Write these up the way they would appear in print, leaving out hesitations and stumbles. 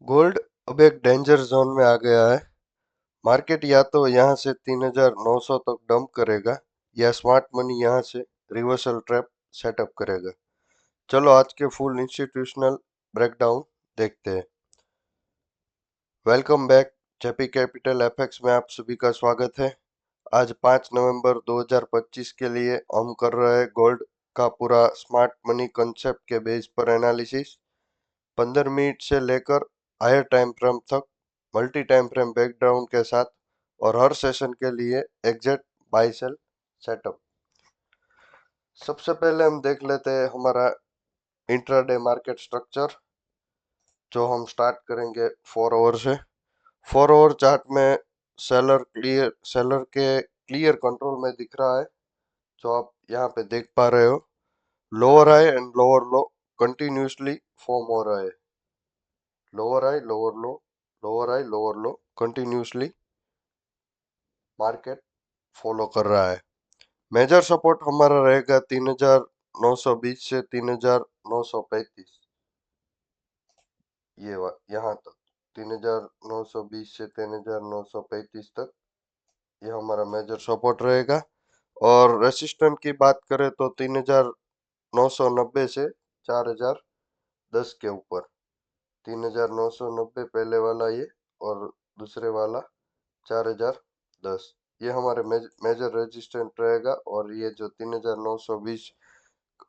Gold अब एक danger zone में आ गया है। मार्केट या तो यहां से 3,900 तक डंप करेगा या स्मार्ट मनी यहां से रिवर्सल ट्रैप सेटअप करेगा। चलो आज के फुल इंस्टीट्यूशनल ब्रेकडाउन देखते हैं। Welcome back. JP capital FX में आप सभी का स्वागत है। आज 5 नवंबर 2025 के लिए हम कर रहे हैं गोल्ड का पूरा स्मार्ट मनी कंसेप्ट के बेस पर एनालिसिस। 15 मिनट से लेकर हायर टाइम फ्रेम तक मल्टी टाइम फ्रेम ब्रेकडाउन के साथ और हर सेशन के लिए एग्जैक्ट बाय सेल सेटअप। सबसे पहले हम देख लेते हैं हमारा इंट्राडे मार्केट स्ट्रक्चर, जो हम स्टार्ट करेंगे 4 आवर से। 4 आवर चार्ट में सेलर के क्लियर कंट्रोल में दिख रहा है, जो आप यहाँ पे देख पा रहे हो। Lower high and lower low continuously form हो रहा है। लोअर हाई लोअर लो, लोअर हाई लोअर लो कंटिन्यूसली मार्केट फॉलो कर रहा है। मेजर सपोर्ट हमारा रहेगा 3,920 से 3,935, यहाँ तक 3,920 से 3,935 तक ये हमारा मेजर सपोर्ट रहेगा। और रेसिस्टेंट की बात करें तो 3,990 से 4,010 के ऊपर। 3,990 पहले वाला ये, और दूसरे वाला 4,010, ये हमारे मेजर रेजिस्टेंट रहेगा। और ये जो 3,920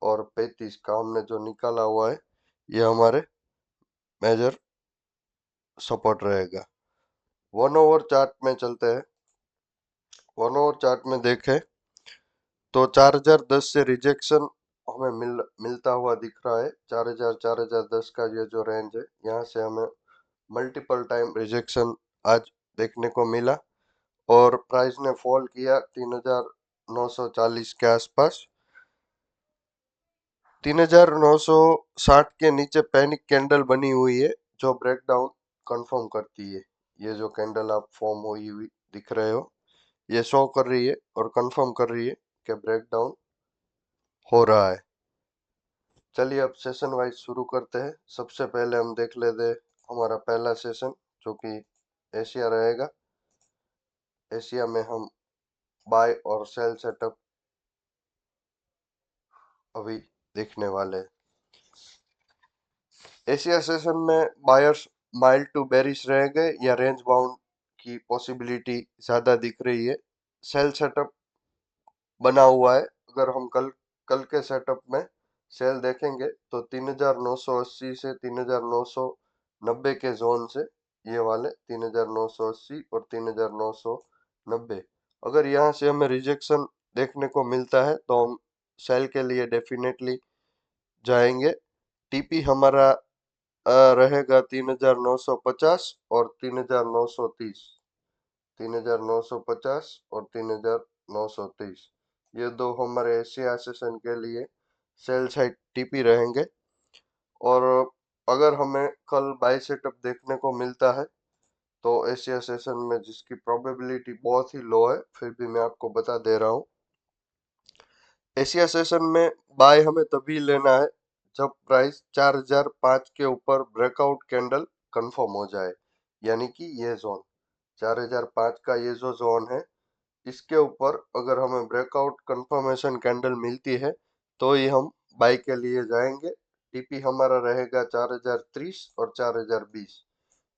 और 35 का हमने जो निकाला हुआ है, ये हमारे मेजर सपोर्ट रहेगा। 1 आवर चार्ट में चलते हैं। 1 आवर चार्ट में देखें तो 4,010 से रिजेक्शन हमें मिलता हुआ दिख रहा है। 4,000 4,010 का ये जो रेंज है, यहाँ से हमें मल्टीपल टाइम रिजेक्शन आज देखने को मिला और प्राइस ने फॉल किया 3,940 के आसपास। 3,960 के नीचे पैनिक कैंडल बनी हुई है, जो ब्रेकडाउन कंफर्म करती है। ये जो कैंडल आप फॉर्म हुई दिख रहे हो, ये शो कर रही है और कंफर्म कर रही है कि ब्रेकडाउन हो रहा है। चलिए अब सेशन वाइज शुरू करते हैं। सबसे पहले हम देख लेते हैं हमारा पहला सेशन, जो कि एशिया रहेगा। एशिया में हम बाय और सेल सेटअप अभी देखने वाले हैं। एशिया सेशन में बायर्स माइल्ड टू बेरिश रहेंगे या रेंज बाउंड की पॉसिबिलिटी ज्यादा दिख रही है। सेल सेटअप बना हुआ है। अगर हम कल कल के सेटअप में सेल देखेंगे तो 3,980 से 3,990 के जोन से, ये वाले 3,980 और 3,990, अगर यहाँ से हमें रिजेक्शन देखने को मिलता है तो हम सेल के लिए डेफिनेटली जाएंगे। टीपी हमारा रहेगा 3,950 और 3,930। 3,950 और 3,930, ये दो हमारे एशिया सेशन के लिए सेल साइड टीपी रहेंगे। और अगर हमें कल बाय सेटअप देखने को मिलता है तो एशिया सेशन में, जिसकी प्रोबेबिलिटी बहुत ही लो है, फिर भी मैं आपको बता दे रहा हूँ। एशिया सेशन में बाय हमें तभी लेना है जब प्राइस 4,005 के ऊपर ब्रेकआउट कैंडल कंफर्म हो जाए, यानी कि ये जोन 4,005 का ये जो जोन है, इसके ऊपर अगर हमें ब्रेकआउट कंफर्मेशन कैंडल मिलती है तो ही हम बाई के लिए जाएंगे। टीपी हमारा रहेगा 4,030 और 4,020।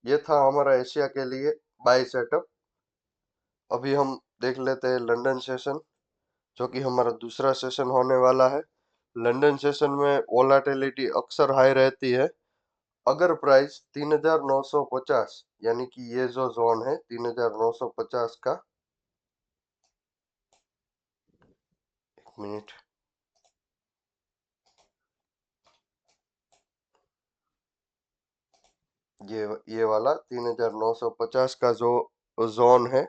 ये था हमारा एशिया के लिए बाई सेटअप। अभी हम देख लेते हैं लंदन सेशन, जो कि हमारा दूसरा सेशन होने वाला है। लंदन सेशन में वोलाटिलिटी अक्सर हाई रहती है। अगर प्राइस 3,950, यानी कि ये जो जोन है 3,950 का, एक मिनट, ये वाला 3,950 का जो जोन है,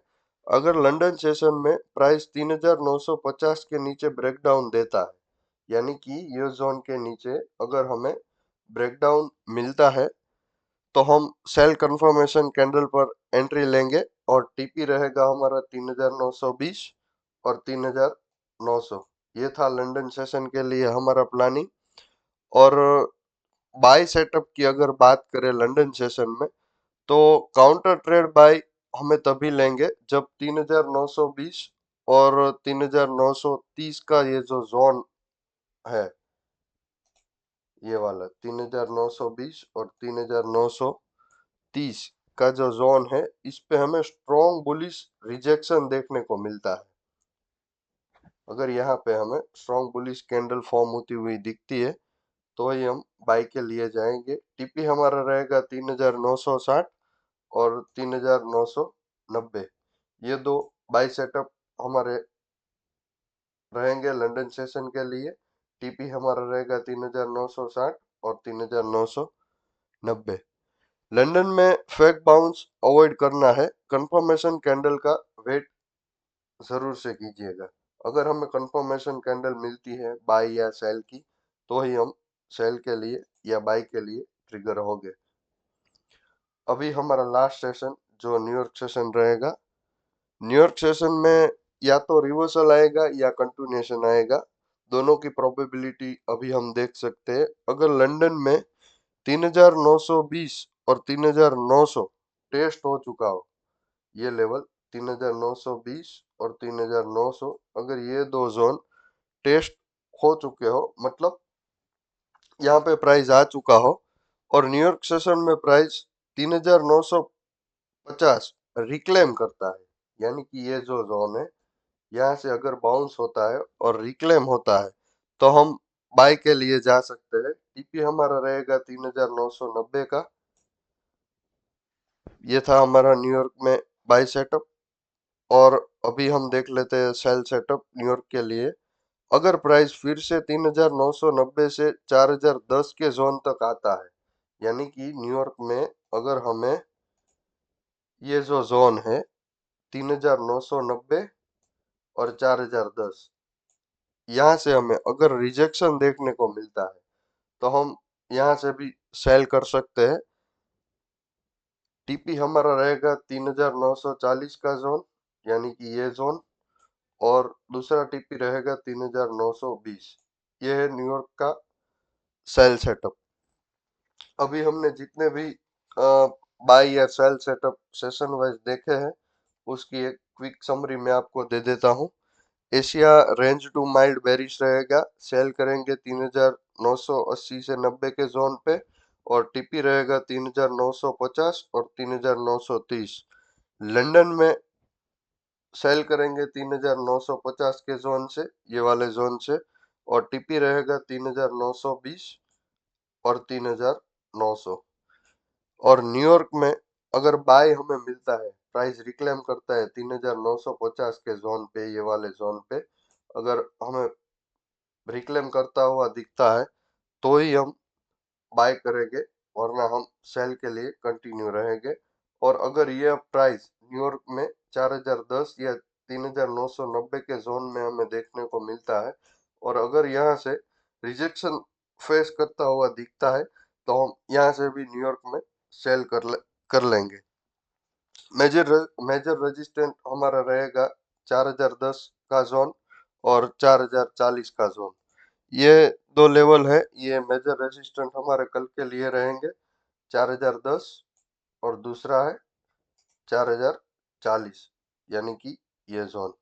अगर लंदन सेशन में प्राइस 3,950 के नीचे ब्रेकडाउन देता है, यानी कि ये जोन के नीचे अगर हमें ब्रेकडाउन मिलता है तो हम सेल कंफर्मेशन कैंडल पर एंट्री लेंगे और टीपी रहेगा हमारा 3,920 और 3,900। ये था लंदन सेशन के लिए हमारा प्लानिंग। और बाय सेटअप की अगर बात करें लंदन सेशन में, तो काउंटर ट्रेड बाय हमें तभी लेंगे जब 3920 और 3930 का ये जो जोन है, ये वाला 3920 और 3930 का जो जोन है, इस पे हमें स्ट्रॉन्ग बुलिश रिजेक्शन देखने को मिलता है। अगर यहाँ पे हमें स्ट्रॉन्ग बुलिश कैंडल फॉर्म होती हुई दिखती है तो ही हम बाई के लिए जाएंगे। टीपी हमारा रहेगा 3960 और 3990। ये दो बाई सेटअप हमारे रहेंगे लंदन सेशन के लिए। टीपी हमारा रहेगा 3960 और 3990। लंदन में फेक बाउंस अवॉइड करना है, कंफर्मेशन कैंडल का वेट जरूर से कीजिएगा। अगर हमें कंफर्मेशन कैंडल मिलती है बाई या सेल की तो ही हम सेल के लिए या बाई के लिए ट्रिगर होंगे। अभी हमारा लास्ट सेशन जो न्यूयॉर्क सेशन रहेगा, न्यूयॉर्क सेशन में या तो रिवर्सल आएगा या कंटिन्यूएशन आएगा, दोनों की प्रोबेबिलिटी अभी हम देख सकते हैं। अगर लंदन में 3920 और 3900 टेस्ट हो चुका हो, ये लेवल 3920 और 3900, अगर ये दो जोन टेस्ट हो चुके हो, मतलब यहाँ पे प्राइस आ चुका हो और न्यूयॉर्क सेशन में प्राइस 3950 रिक्लेम करता है, यानी कि ये जो जोन है यहाँ से अगर बाउंस होता है और रिक्लेम होता है तो हम बाय के लिए जा सकते हैं। टीपी हमारा रहेगा 3990 का। ये था हमारा न्यूयॉर्क में बाय सेटअप। और अभी हम देख लेते हैं सेल सेटअप न्यूयॉर्क के लिए। अगर प्राइस फिर से 3990 से 4010 के जोन तक आता है, यानी कि न्यूयॉर्क में अगर हमें ये जो जोन है 3990 और 4010, यहाँ से हमें अगर रिजेक्शन देखने को मिलता है तो हम यहाँ से भी सेल कर सकते हैं। टीपी हमारा रहेगा 3940 का जोन, यानी कि ये जोन, और दूसरा टीपी रहेगा 3920। ये है न्यूयॉर्क का सेल सेटअप। अभी हमने जितने भी बाई या सेल सेटअप सेशन वाइज देखे हैं उसकी एक क्विक समरी मैं आपको दे देता हूँ। Asia range to mild bearish रहेगा, सेल करेंगे 3980 से 90 के जोन पे, और टीपी रहेगा 3950 और 3930। लंदन में सेल करेंगे 3950 के जोन से, ये वाले जोन से, और टीपी रहेगा 3920 और 3900। और न्यूयॉर्क में अगर बाय हमें मिलता है, प्राइस रिक्लेम करता है 3950 के जोन पे, ये वाले जोन पे अगर हमें रिक्लेम करता हुआ दिखता है तो ही हम बाय करेंगे, वरना हम सेल के लिए कंटिन्यू रहेंगे। और अगर ये प्राइस न्यूयॉर्क में 4010 या 3990 के जोन में हमें देखने को मिलता है और अगर यहाँ से रिजेक्शन फेस करता हुआ दिखता है तो हम यहाँ से भी न्यूयॉर्क में सेल कर लेंगे। मेजर रेजिस्टेंट हमारा रहेगा 4010 का जोन और 4040 का जोन। ये दो लेवल है, ये मेजर रेजिस्टेंट हमारे कल के लिए रहेंगे, 4010 और दूसरा है 4040, यानी कि ये जोन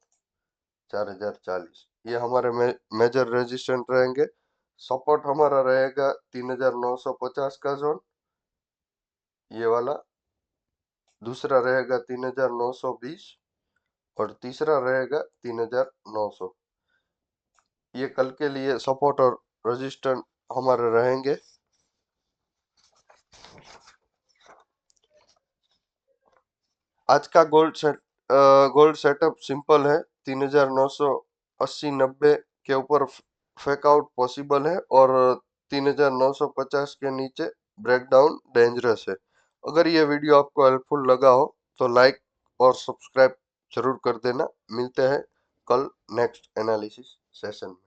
4040, ये हमारे मेजर रेजिस्टेंट रहेंगे। सपोर्ट हमारा रहेगा 3950 का जोन, ये वाला, दूसरा रहेगा 3920 और तीसरा रहेगा 3900। ये कल के लिए सपोर्ट और रेजिस्टेंट हमारे रहेंगे। आज का गोल्ड सेटअप सिंपल है, 3980 90 के ऊपर फेकआउट पॉसिबल है और 3950 के नीचे ब्रेकडाउन डेंजरस है। अगर ये वीडियो आपको हेल्पफुल लगा हो तो लाइक और सब्सक्राइब जरूर कर देना। मिलते हैं कल नेक्स्ट एनालिसिस सेशन में।